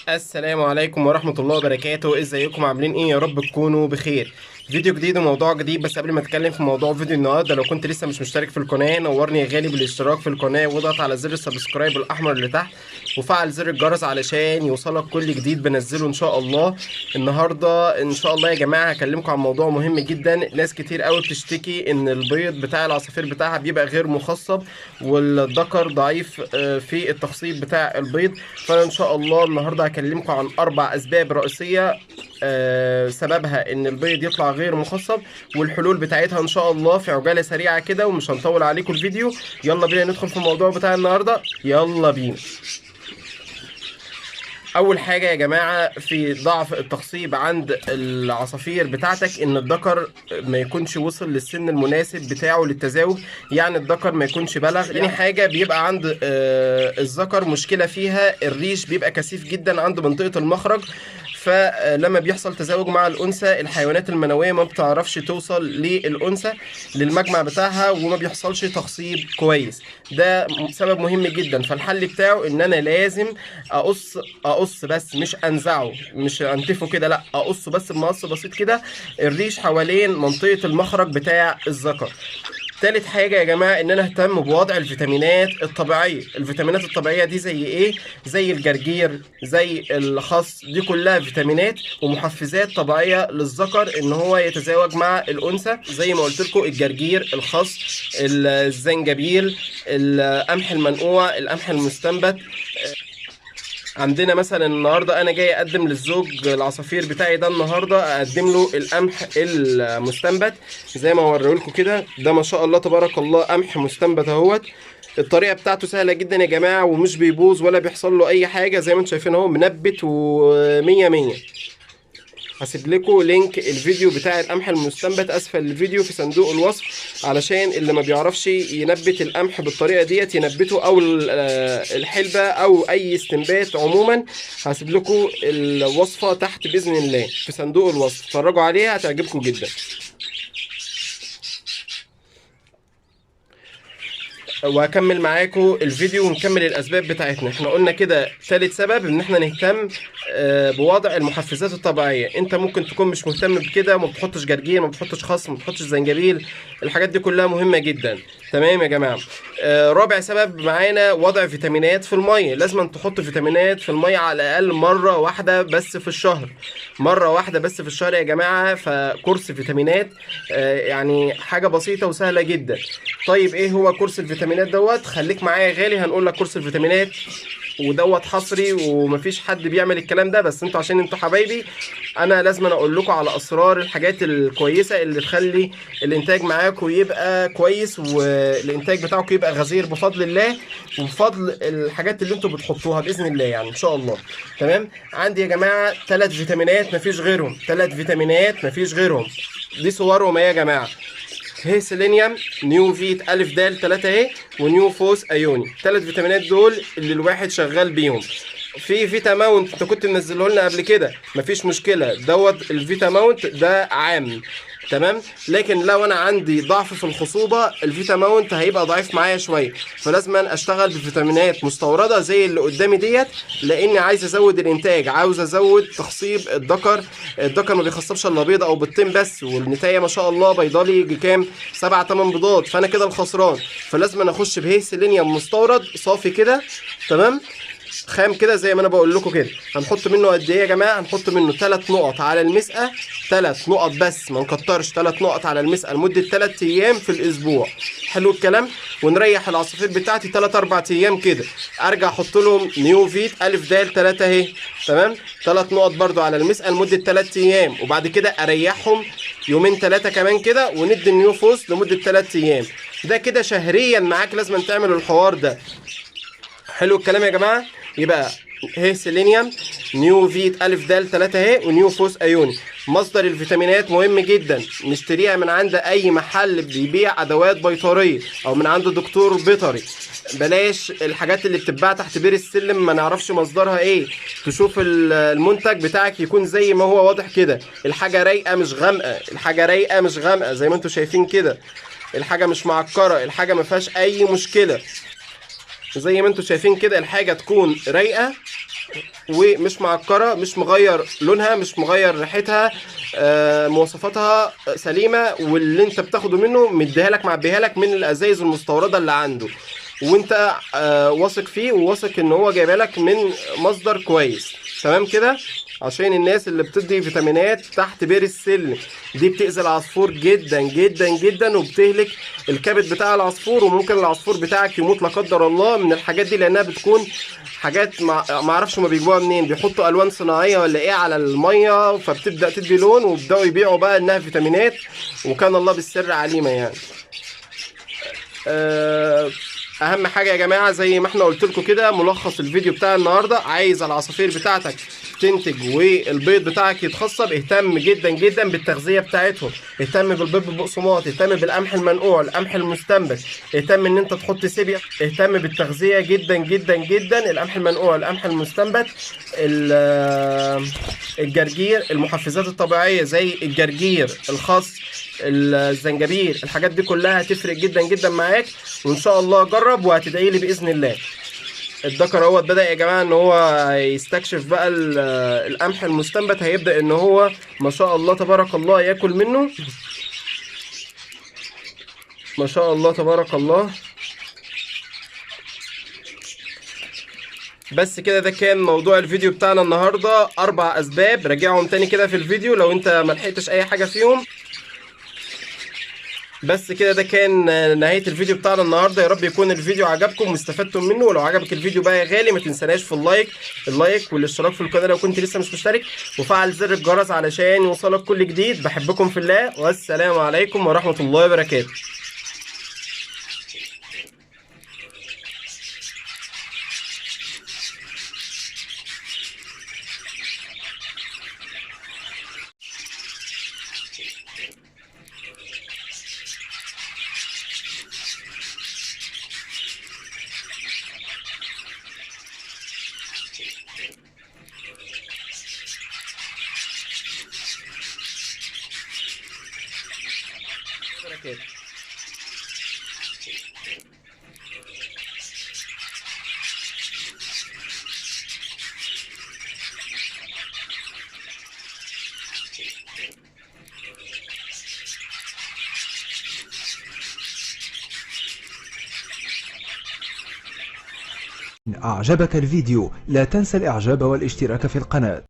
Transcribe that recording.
السلام عليكم ورحمة الله وبركاته. ازيكم عاملين ايه؟ يا رب تكونوا بخير. فيديو جديد وموضوع جديد. بس قبل ما اتكلم في موضوع فيديو النهارده، لو كنت لسه مش مشترك في القناة نورني يا غالي بالاشتراك في القناة، واضغط على زر السبسكرايب الاحمر اللي تحت، وفعل زر الجرس علشان يوصلك كل جديد بنزله ان شاء الله. النهارده ان شاء الله يا جماعة هكلمكم عن موضوع مهم جدا. ناس كتير قوي بتشتكي ان البيض بتاع العصافير بتاعها بيبقى غير مخصب، والذكر ضعيف في التخصيب بتاع البيض. فانا ان شاء الله النهارده هكلمكم عن 4 اسباب رئيسيه سببها ان البيض يطلع غير مخصب، والحلول بتاعتها ان شاء الله في عجاله سريعه كده، ومش هنطول عليكم الفيديو. يلا بينا ندخل في الموضوع بتاع النهارده، يلا بينا. اول حاجه يا جماعه في ضعف التخصيب عند العصافير بتاعتك، ان الذكر ما يكونش وصل للسن المناسب بتاعه للتزاوج، يعني الذكر ما يكونش بلغ. تاني حاجه بيبقى عند الذكر مشكله فيها الريش، بيبقى كثيف جدا عند منطقه المخرج، فلما بيحصل تزاوج مع الانثى الحيوانات المنويه ما بتعرفش توصل للانثى للمجمع بتاعها، وما بيحصلش تخصيب كويس. ده سبب مهم جدا. فالحل بتاعه ان انا لازم اقص بس، مش انزعه، مش انتفه كده، لا اقصه بس بمقص بسيط كده الريش حوالين منطقه المخرج بتاع الذكر. تالت حاجة يا جماعة ان انا اهتم بوضع الفيتامينات الطبيعية. الفيتامينات الطبيعية دي زي ايه؟ زي الجرجير، زي الخس، دي كلها فيتامينات ومحفزات طبيعية للذكر ان هو يتزاوج مع الانثى. زي ما قلت لكم الجرجير، الخس، الزنجبيل، القمح المنقوع، القمح المستنبت. عندنا مثلا النهارده انا جاي اقدم للزوج العصافير بتاعي ده، النهارده اقدم له القمح المستنبت زي ما هوريهولكوا كده. ده ما شاء الله تبارك الله قمح مستنبت اهوت. الطريقه بتاعته سهله جدا يا جماعه، ومش بيبوظ ولا بيحصل له اي حاجه، زي ما انتم شايفين اهو منبت ومية مية. هسيب لكم لينك الفيديو بتاع القمح المستنبت اسفل الفيديو في صندوق الوصف، علشان اللي ما بيعرفش ينبت القمح بالطريقه ديت ينبته، او الحلبه او اي استنبات عموما. هسيب لكم الوصفه تحت باذن الله في صندوق الوصف، اتفرجوا عليها هتعجبكم جدا. وهكمل معاكم الفيديو ونكمل الاسباب بتاعتنا. احنا قلنا كده ثالث سبب ان احنا نهتم بوضع المحفزات الطبيعيه. انت ممكن تكون مش مهتم بكده، ما بتحطش جرجير، ما بتحطش خس، ما بتحطش زنجبيل. الحاجات دي كلها مهمه جدا. تمام يا جماعه. رابع سبب معانا وضع فيتامينات في الميه. لازم تحط فيتامينات في الميه على الاقل مره واحده بس في الشهر. مره واحده بس في الشهر يا جماعه. فكورس فيتامينات يعني حاجه بسيطه وسهله جدا. طيب ايه هو كورس الفيتامينات دوت؟ خليك معايا يا غالي، هنقول لك كورس الفيتامينات ودوت حصري، ومفيش حد بيعمل الكلام ده، بس انتوا عشان انتوا حبايبي انا لازم اقول لكم على اسرار الحاجات الكويسه اللي تخلي الانتاج معاكم يبقى كويس، والانتاج بتاعكم يبقى غزير بفضل الله، وبفضل الحاجات اللي انتوا بتحطوها باذن الله يعني ان شاء الله. تمام. عندي يا جماعه 3 فيتامينات مفيش غيرهم، 3 فيتامينات مفيش غيرهم. دي صورهم ايه يا جماعه؟ هي سيلينيوم، نيو فيت الف دال 3 اهي، ونيو فوس ايوني. 3 فيتامينات دول اللي الواحد شغال بيهم. في فيتا ماونت انت كنت منزله لنا قبل كده، مفيش مشكله، دوت الفيتا ماونت ده عام. تمام. لكن لو انا عندي ضعف في الخصوبه الفيتا ماونت هيبقى ضعيف معايا شويه، فلازم اشتغل بفيتامينات مستورده زي اللي قدامي ديت، لاني عايز ازود الانتاج، عاوز ازود تخصيب الذكر. الذكر ما بيخصبش الا بيضه او بيضتين بس، والنتايه ما شاء الله بيضالي يجي كام 7 8 بيضات، فانا كده الخسران. فلازم أنا اخش بهي سيلينيوم مستورد صافي كده. تمام. خام كده زي ما انا بقول لكم كده. هنحط منه قد ايه يا جماعه؟ هنحط منه 3 نقط على المسقه، 3 نقط بس ما نكترش، 3 نقط على المسقه لمده 3 ايام في الاسبوع. حلو الكلام. ونريح العصافير بتاعتي 3 4 ايام كده، ارجع احط لهم نيو فيت الف دال 3 اهي. تمام. 3 نقط برضو على المسقه لمده 3 ايام، وبعد كده اريحهم يومين 3 كمان كده، وندي النيو فوس لمده 3 ايام. ده كده شهريا معاك لازم تعمل الحوار ده. حلو الكلام يا جماعه. يبقى هي سيلينيوم، نيو فيت الف دال 3 اهي، ونيو فوس ايوني. مصدر الفيتامينات مهم جدا، نشتريها من عند اي محل بيبيع ادوات بيطريه، او من عند دكتور بيطري. بلاش الحاجات اللي بتتباع تحت بير السلم ما نعرفش مصدرها ايه. تشوف المنتج بتاعك يكون زي ما هو واضح كده، الحاجه رايقه مش غامقه، الحاجه رايقه مش غامقه زي ما انتم شايفين كده، الحاجه مش معكره، الحاجه ما فيهاش اي مشكله. زي ما انتم شايفين كده الحاجه تكون رايقه ومش معكره، مش مغير لونها، مش مغير ريحتها، مواصفاتها سليمه، واللي انت بتاخده منه مديها لك معبيها لك من الازايز المستورده اللي عنده، وانت واثق فيه وواثق ان هو جايبها لك من مصدر كويس. تمام كده. عشان الناس اللي بتدي فيتامينات تحت بير السلم دي بتأذي العصفور جدا جدا جدا، وبتهلك الكبد بتاع العصفور، وممكن العصفور بتاعك يموت لا قدر الله من الحاجات دي، لانها بتكون حاجات ما اعرفش هما بيجيبوها منين، بيحطوا الوان صناعيه ولا ايه على الميه، فبتبدا تدي لون، وبداوا يبيعوا بقى انها فيتامينات، وكان الله بالسر عليمه يعني. اهم حاجه يا جماعه زي ما احنا قلت لكم كده، ملخص الفيديو بتاع النهارده، عايز العصافير بتاعتك تنتج والبيض بتاعك يتخصب، اهتم جدا جدا بالتغذيه بتاعتهم، اهتم بالبيض بالبقسماط، اهتم بالقمح المنقوع، القمح المستنبت، اهتم ان انت تحط سيبيا، اهتم بالتغذيه جدا جدا جدا، القمح المنقوع، القمح المستنبت، الجرجير، المحفزات الطبيعيه زي الجرجير، الخس، الزنجبيل، الحاجات دي كلها هتفرق جدا جدا معاك، وان شاء الله جرب وهتدعي لي باذن الله. الذكر اهوت بدأ يا جماعه ان هو يستكشف بقى القمح المستنبت، هيبدأ ان هو ما شاء الله تبارك الله ياكل منه، ما شاء الله تبارك الله. بس كده ده كان موضوع الفيديو بتاعنا النهارده، 4 اسباب، راجعهم تاني كده في الفيديو لو انت ملحقتش اي حاجه فيهم. بس كده ده كان نهاية الفيديو بتاعنا النهاردة، يا رب يكون الفيديو عجبكم واستفدتم منه، ولو عجبك الفيديو بقى يا غالي ما تنساناش في اللايك والاشتراك في القناة لو كنت لسه مش مشترك، وفعل زر الجرس علشان يوصلك كل جديد. بحبكم في الله، والسلام عليكم ورحمة الله وبركاته. إن أعجبك الفيديو لا تنسى الإعجاب والاشتراك في القناة.